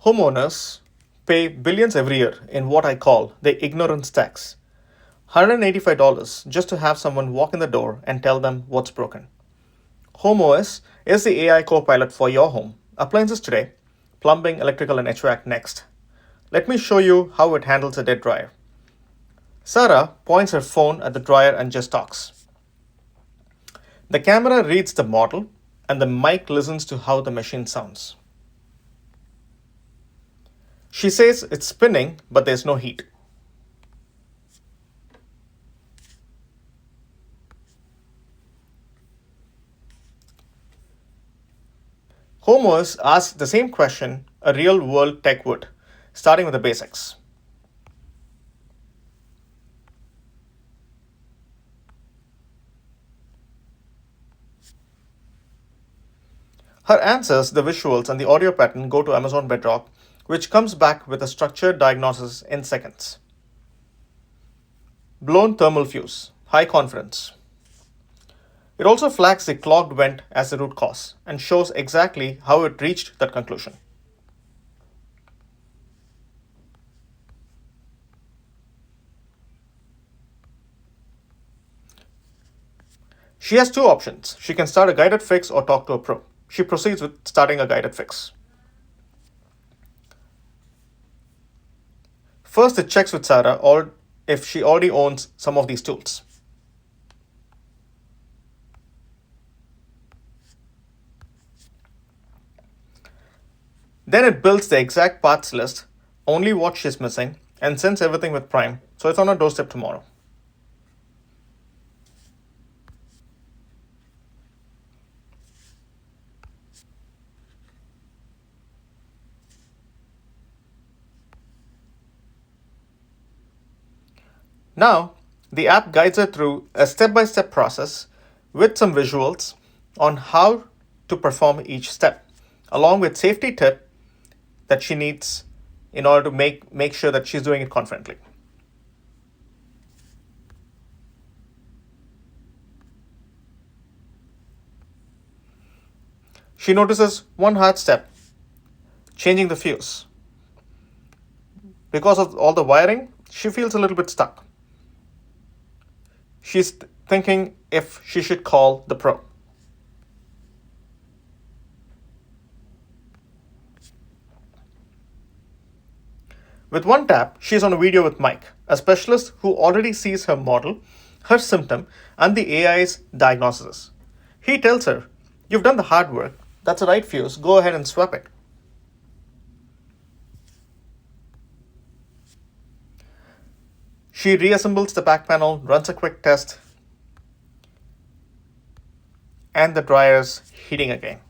Homeowners pay billions every year in what I call the ignorance tax. $185 just to have someone walk in the door and tell them what's broken. HomeOS is the AI Copilot for your home. Appliances today, plumbing, electrical, and HVAC next. Let me show you how it handles a dead dryer. Sarah points her phone at the dryer and just talks. The camera reads the model, and the mic listens to how the machine sounds. She says it's spinning, but there's no heat. HomeOS asks the same question a real world tech would, starting with the basics. Her answers, the visuals, and the audio pattern go to Amazon Bedrock, which comes back with a structured diagnosis in seconds. Blown thermal fuse, high confidence. It also flags the clogged vent as the root cause and shows exactly how it reached that conclusion. She has two options. She can start a guided fix or talk to a pro. She proceeds with starting a guided fix. First, it checks with Sarah or if she already owns some of these tools. Then it builds the exact parts list, only what she's missing, and sends everything with Prime, so it's on her doorstep tomorrow. Now, the app guides her through a step-by-step process with some visuals on how to perform each step, along with safety tip that she needs in order to make sure that she's doing it confidently. She notices one hard step, changing the fuse. Because of all the wiring, she feels a little bit stuck. She's thinking if she should call the pro. With one tap, she's on a video with Mike, a specialist who already sees her model, her symptom, and the AI's diagnosis. He tells her, "You've done the hard work. That's a right fuse. Go ahead and swap it." She reassembles the back panel, runs a quick test, and the dryer's heating again.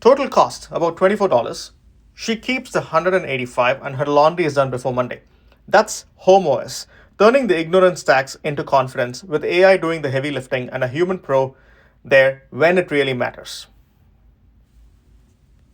Total cost, about $24. She keeps the $185 and her laundry is done before Monday. That's HomeOS, turning the ignorance tax into confidence with AI doing the heavy lifting and a human pro there when it really matters.